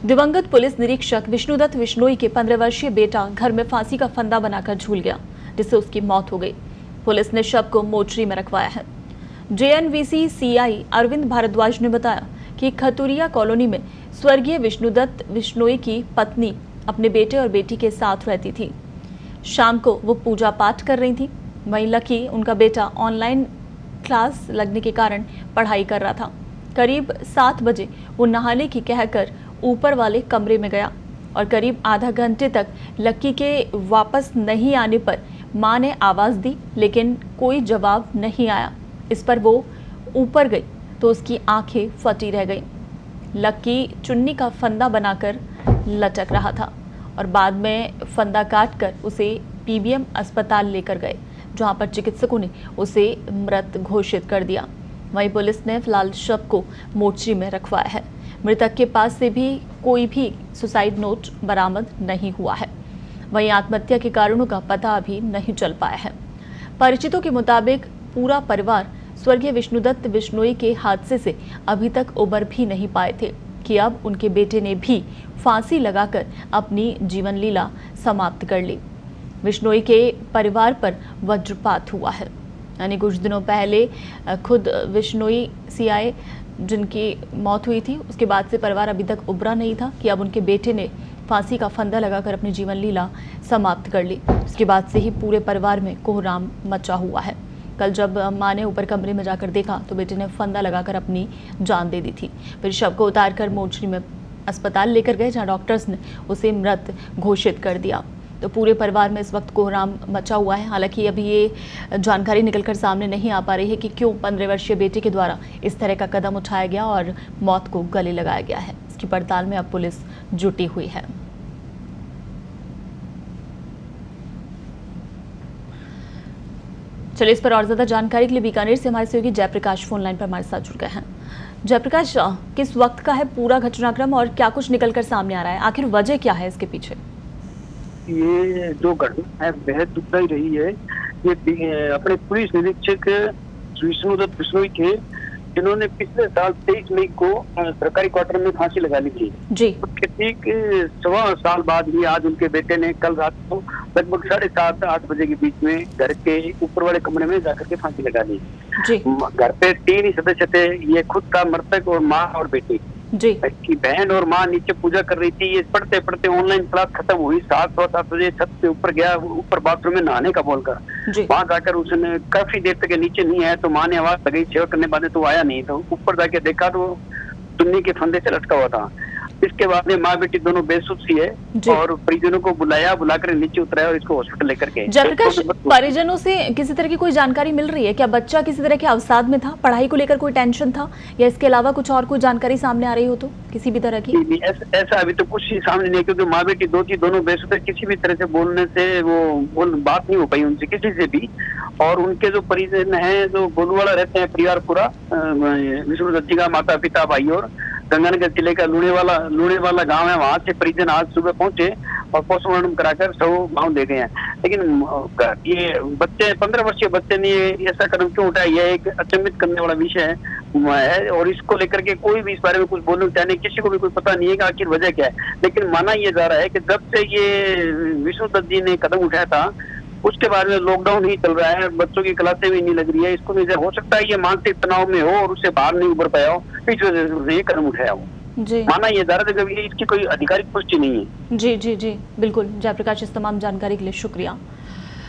दिवंगत पुलिस निरीक्षक विष्णुदत्त विश्नोई के 15 वर्षीय बेटा घर में फांसी का फंदा बनाकर झूल गया, जिससे उसकी मौत हो गई। पुलिस ने शव को मोर्चरी में रखवाया है। जेएनवीसी सीआई अरविंद भारद्वाज ने बताया कि खतुरिया कॉलोनी में स्वर्गीय विष्णुदत्त विश्नोई की पत्नी अपने बेटे और बेटी के साथ रहती थी। शाम को वो पूजा पाठ कर रही थी। वहीं लकी, उनका बेटा, ऑनलाइन क्लास लगने के कारण पढ़ाई कर रहा था। करीब 7 बजे वो नहाने की कहकर ऊपर वाले कमरे में गया और करीब आधा घंटे तक लक्की के वापस नहीं आने पर मां ने आवाज़ दी, लेकिन कोई जवाब नहीं आया। इस पर वो ऊपर गई तो उसकी आंखें फटी रह गईं। लक्की चुन्नी का फंदा बनाकर लटक रहा था और बाद में फंदा काटकर उसे पीबीएम अस्पताल लेकर गए, जहां पर चिकित्सकों ने उसे मृत घोषित कर दिया। वहीं पुलिस ने फिलहाल शव को मोर्चरी में रखवाया है। मृतक के पास से भी कोई भी सुसाइड नोट बरामद नहीं हुआ है। वहीं आत्महत्या के कारणों का पता अभी नहीं चल पाया है। परिचितों के मुताबिक पूरा परिवार स्वर्गीय विष्णुदत्त विश्नोई के हादसे से अभी तक उबर भी नहीं पाए थे कि अब उनके बेटे ने भी फांसी लगाकर अपनी जीवन लीला समाप्त कर ली। विश्नोई के परिवार पर वज्रपात हुआ है। यानी कुछ दिनों पहले खुद विश्नोई सीआई जिनकी मौत हुई थी, उसके बाद से परिवार अभी तक उबरा नहीं था कि अब उनके बेटे ने फांसी का फंदा लगाकर अपनी जीवन लीला समाप्त कर ली। उसके बाद से ही पूरे परिवार में कोहराम मचा हुआ है। कल जब मां ने ऊपर कमरे में जाकर देखा तो बेटे ने फंदा लगाकर अपनी जान दे दी थी। फिर शव को उतारकर मोर्चरी में अस्पताल लेकर गए, जहां डॉक्टर्स ने उसे मृत घोषित कर दिया। तो पूरे परिवार में इस वक्त कोहराम मचा हुआ है। हालांकि अभी ये जानकारी निकलकर सामने नहीं आ पा रही है कि क्यों 15 वर्षीय बेटे के द्वारा इस तरह का कदम उठाया गया और मौत को गले लगाया गया है। इसकी पड़ताल में अब पुलिस जुटी हुई है। चलिए, इस पर और ज्यादा जानकारी के लिए बीकानेर से हमारे सहयोगी जयप्रकाश फोन लाइन पर हमारे साथ जुड़ गए हैं। जयप्रकाश, किस वक्त का है पूरा घटनाक्रम और क्या कुछ निकलकर सामने आ रहा है? आखिर वजह क्या है इसके पीछे? ये जो घटना है बेहद दुखदायी रही है। ये अपने पुलिस निरीक्षक विष्णुदत्त विश्नोई थे, जिन्होंने पिछले साल 23 मई को सरकारी क्वार्टर में फांसी लगा ली थी जी। ठीक 1.25 साल बाद ही आज उनके बेटे ने कल रात को लगभग 7:30-8 बजे के बीच में घर के ऊपर वाले कमरे में जाकर के फांसी लगा ली जी। घर पे 3 ही सदस्य थे, ये खुद का मृतक और माँ और बेटी जी। की बहन और माँ नीचे पूजा कर रही थी। ये पढ़ते पढ़ते ऑनलाइन क्लास खत्म हुई। 7:15 बजे छत पे ऊपर गया, ऊपर बाथरूम में नहाने का बोलकर वहां जाकर उसने काफी देर तक नीचे नहीं आया तो माँ ने आवाज लगाई, सेवा करने बाद तो आया नहीं। तो ऊपर जाके देखा तो चुन्नी के फंदे से लटका हुआ था। इसके बाद में माँ बेटी दोनों बेसुध सी है और परिजनों को बुलाकर नीचे उतराया और इसको हॉस्पिटल लेकर गए। जयप्रकाश, परिजनों से किसी तरह की कोई जानकारी मिल रही है? क्या बच्चा किसी तरह के अवसाद में था? पढ़ाई को लेकर कोई टेंशन था या इसके अलावा कुछ और कोई जानकारी सामने आ रही हो तो किसी भी तरह की? ऐसा अभी तो कुछ ही सामने नहीं, क्योंकि माँ बेटी दोनों बेसुध है। किसी भी तरह से बोलने से वो बात नहीं हो पाई उनसे किसी से भी। और उनके जो परिजन है जो गोलूवाड़ा रहते हैं, परिवार पूरा विष्णुदत्त जी का माता पिता भाई और गंगानगर जिले का लूणे वाला गांव है, वहां से परिजन आज सुबह पहुंचे और पोस्टमार्टम कराकर शव गांव ले गए हैं। लेकिन ये बच्चे 15 वर्षीय बच्चे ने ऐसा कदम क्यों उठाया, यह एक अचंभित करने वाला विषय है और इसको लेकर के कोई भी इस बारे में कुछ बोलना चाहने किसी को भी कोई पता नहीं है कि आखिर वजह क्या है। लेकिन माना यह जा रहा है कि जब से ये विष्णुदत्त जी ने कदम उठाया था उसके बाद में लॉकडाउन ही चल रहा है, बच्चों की क्लासें भी नहीं लग रही है। इसको हो सकता है ये मानसिक तनाव में हो और उससे बाहर नहीं उभर पाया हो, इस वजह से ये कदम उठाया हो जी। माना ये जा रहा है, इसकी कोई आधिकारिक पुष्टि नहीं है। जी जी जी बिल्कुल जयप्रकाश, इस तमाम जानकारी के लिए शुक्रिया।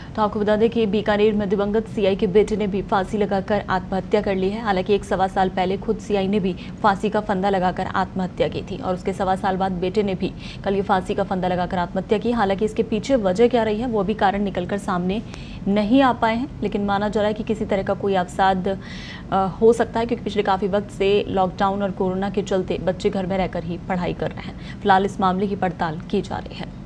तो आपको बता दें कि बीकानेर में दिवंगत सीआई के बेटे ने भी फांसी लगाकर आत्महत्या कर ली है। हालांकि 1.25 साल पहले खुद सीआई ने भी फांसी का फंदा लगाकर आत्महत्या की थी और उसके 1.25 साल बाद बेटे ने भी कल ये फांसी का फंदा लगाकर आत्महत्या की। हालांकि इसके पीछे वजह क्या रही है वो भी कारण निकलकर सामने नहीं आ पाए हैं, लेकिन माना जा रहा है कि किसी तरह का कोई अवसाद हो सकता है, क्योंकि पिछले काफ़ी वक्त से लॉकडाउन और कोरोना के चलते बच्चे घर में रहकर ही पढ़ाई कर रहे हैं। फिलहाल इस मामले की पड़ताल की जा रही है।